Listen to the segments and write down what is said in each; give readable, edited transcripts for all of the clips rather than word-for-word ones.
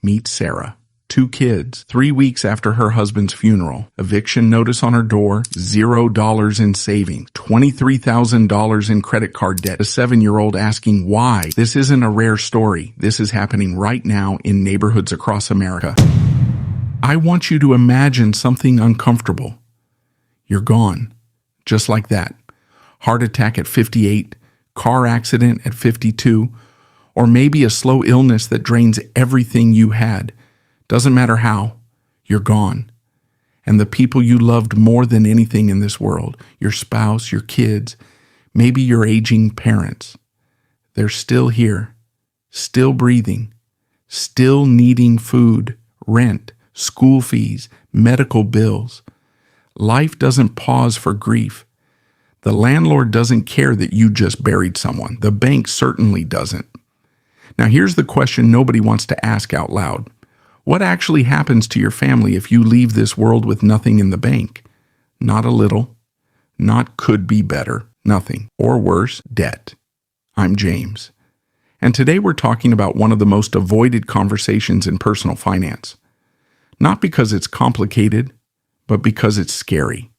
Meet Sarah. 2 kids, 3 weeks after her husband's funeral. Eviction notice on her door, $0 in savings, $23,000 in credit card debt. A 7-year-old asking why. This isn't a rare story. This is happening right now in neighborhoods across America. I want you to imagine something uncomfortable. You're gone. Just like that. Heart attack at 58, car accident at 52, or maybe a slow illness that drains everything you had. Doesn't matter how, you're gone. And the people you loved more than anything in this world, your spouse, your kids, maybe your aging parents, they're still here, still breathing, still needing food, rent, school fees, medical bills. Life doesn't pause for grief. The landlord doesn't care that you just buried someone. The bank certainly doesn't. Now here's the question nobody wants to ask out loud. What actually happens to your family if you leave this world with nothing in the bank? Not a little, not could be better, nothing, or worse, debt. I'm James, and today we're talking about one of the most avoided conversations in personal finance. Not because it's complicated, but because it's scary.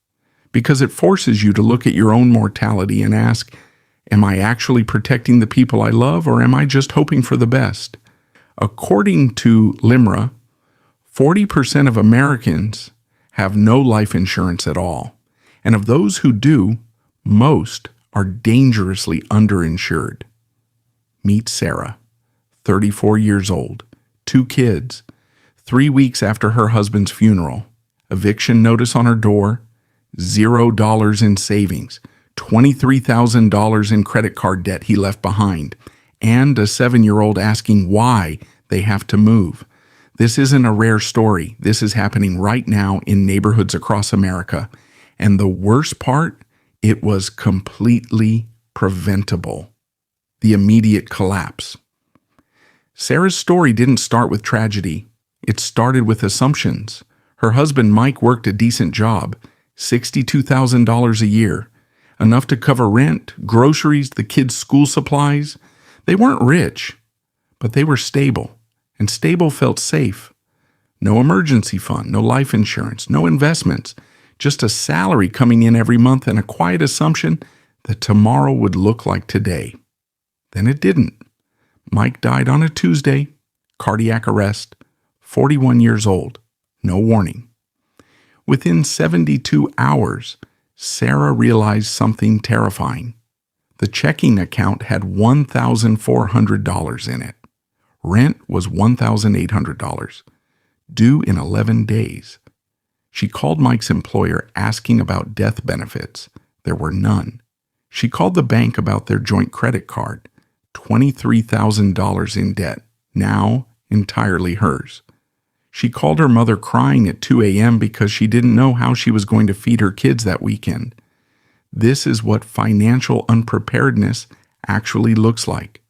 Because it forces you to look at your own mortality and ask, am I actually protecting the people I love, or am I just hoping for the best? According to LIMRA, 40% of Americans have no life insurance at all. And of those who do, most are dangerously underinsured. Meet Sarah, 34 years old, 2 kids, 3 weeks after her husband's funeral. Eviction notice on her door, $0 in savings, $23,000 in credit card debt he left behind, and a 7-year-old asking why they have to move. This isn't a rare story. This is happening right now in neighborhoods across America. And the worst part, it was completely preventable. The immediate collapse. Sarah's story didn't start with tragedy. It started with assumptions. Her husband Mike worked a decent job, $62,000 a year, enough to cover rent, groceries, the kids' school supplies. They weren't rich, but they were stable, and stable felt safe. No emergency fund, no life insurance, no investments, just a salary coming in every month and a quiet assumption that tomorrow would look like today. Then it didn't. Mike died on a Tuesday, cardiac arrest, 41 years old, no warning. Within 72 hours, Sarah realized something terrifying. The checking account had $1,400 in it. Rent was $1,800, due in 11 days. She called Mike's employer asking about death benefits. There were none. She called the bank about their joint credit card, $23,000 in debt, now entirely hers. She called her mother crying at 2 a.m. because she didn't know how she was going to feed her kids that weekend. This is what financial unpreparedness actually looks like.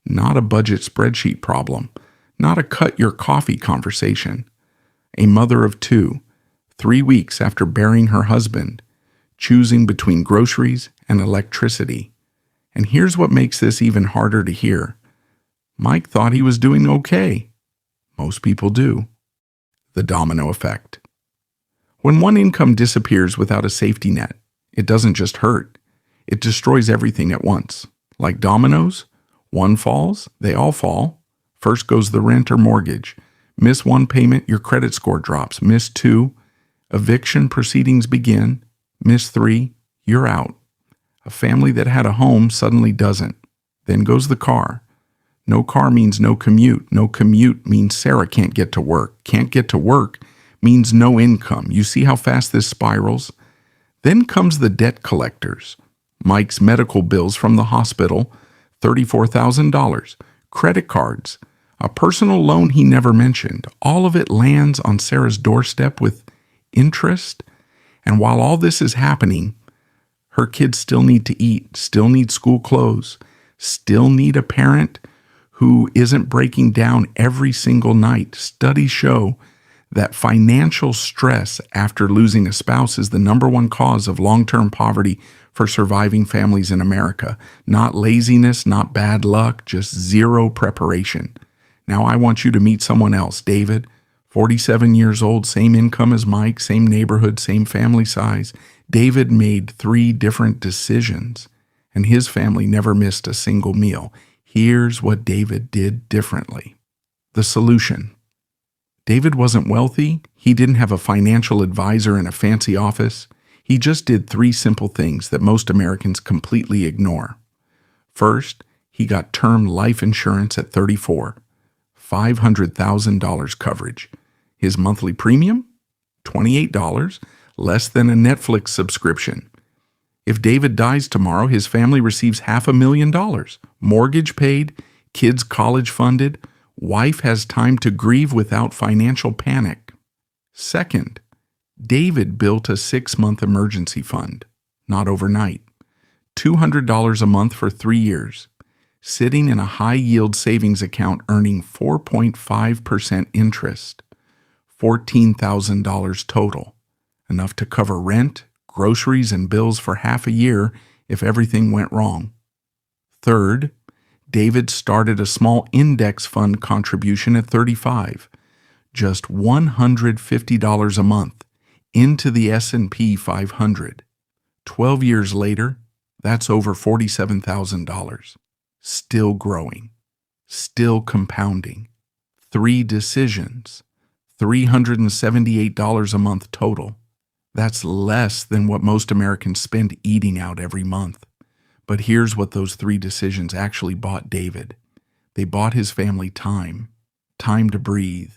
Not a budget spreadsheet problem, not a cut your coffee conversation. A mother of 2, 3 weeks after burying her husband, choosing between groceries and electricity. And here's what makes this even harder to hear. Mike thought he was doing okay. Most people do. The domino effect. When one income disappears without a safety net, it doesn't just hurt. It destroys everything at once. Like dominoes, one falls, they all fall. First goes the rent or mortgage. Miss one payment, your credit score drops. Miss 2, eviction proceedings begin. Miss 3, you're out. A family that had a home suddenly doesn't. Then goes the car. No car means no commute. No commute means Sarah can't get to work. Can't get to work means no income. You see how fast this spirals? Then comes the debt collectors. Mike's medical bills from the hospital, $34,000. Credit cards, a personal loan he never mentioned. All of it lands on Sarah's doorstep with interest. And while all this is happening, her kids still need to eat, still need school clothes, still need a parent who isn't breaking down every single night. Studies show that financial stress after losing a spouse is the #1 cause of long-term poverty for surviving families in America. Not laziness, not bad luck, just zero preparation. Now I want you to meet someone else, David, 47 years old, same income as Mike, same neighborhood, same family size. David made 3 different decisions, and his family never missed a single meal. Here's what David did differently. The solution. David wasn't wealthy. He didn't have a financial advisor in a fancy office. He just did 3 simple things that most Americans completely ignore. First, he got term life insurance at 34, $500,000 coverage. His monthly premium? $28, less than a Netflix subscription. If David dies tomorrow, his family receives $500,000. Mortgage paid, kids college funded, wife has time to grieve without financial panic. Second, David built a 6-month emergency fund, not overnight. $200 a month for 3 years, sitting in a high-yield savings account earning 4.5% interest, $14,000 total, enough to cover rent, groceries, and bills for half a year if everything went wrong. Third, David started a small index fund contribution at 35, just $150 a month, into the S&P 500. 12 years later, that's over $47,000. Still growing. Still compounding. 3 decisions. $378 a month total. That's less than what most Americans spend eating out every month. But here's what those 3 decisions actually bought David. They bought his family time. Time to breathe.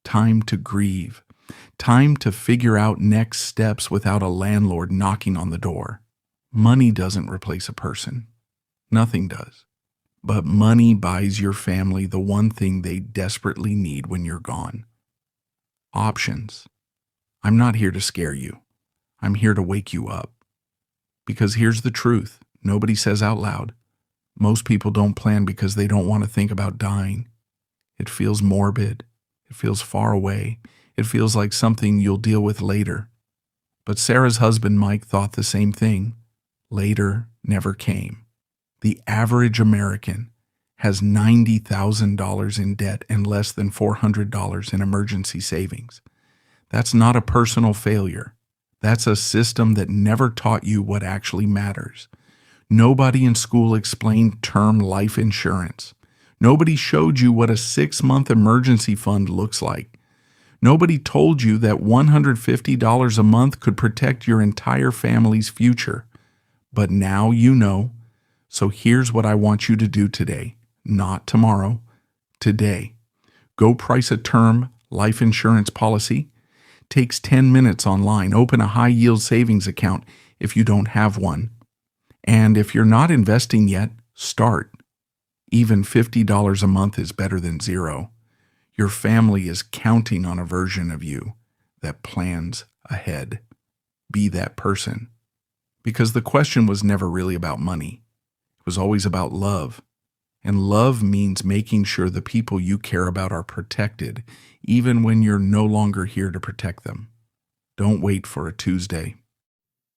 Time to grieve. Time to figure out next steps without a landlord knocking on the door. Money doesn't replace a person. Nothing does. But money buys your family the one thing they desperately need when you're gone. Options. I'm not here to scare you. I'm here to wake you up. Because here's the truth. Nobody says out loud. Most people don't plan because they don't want to think about dying. It feels morbid. It feels far away. It feels like something you'll deal with later. But Sarah's husband, Mike, thought the same thing. Later never came. The average American has $90,000 in debt and less than $400 in emergency savings. That's not a personal failure. That's a system that never taught you what actually matters. Nobody in school explained term life insurance. Nobody showed you what a 6-month emergency fund looks like. Nobody told you that $150 a month could protect your entire family's future. But now you know. So here's what I want you to do today, not tomorrow, today. Go price a term life insurance policy. Takes 10 minutes online. Open a high-yield savings account if you don't have one. And if you're not investing yet, start. Even $50 a month is better than zero. Your family is counting on a version of you that plans ahead. Be that person. Because the question was never really about money. It was always about love. And love means making sure the people you care about are protected, even when you're no longer here to protect them. Don't wait for a Tuesday.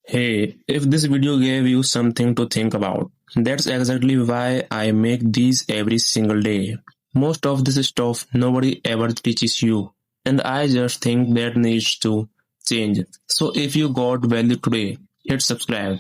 Hey, if this video gave you something to think about, that's exactly why I make these every single day. Most of this stuff nobody ever teaches you, and I just think that needs to change. So if you got value today, hit subscribe.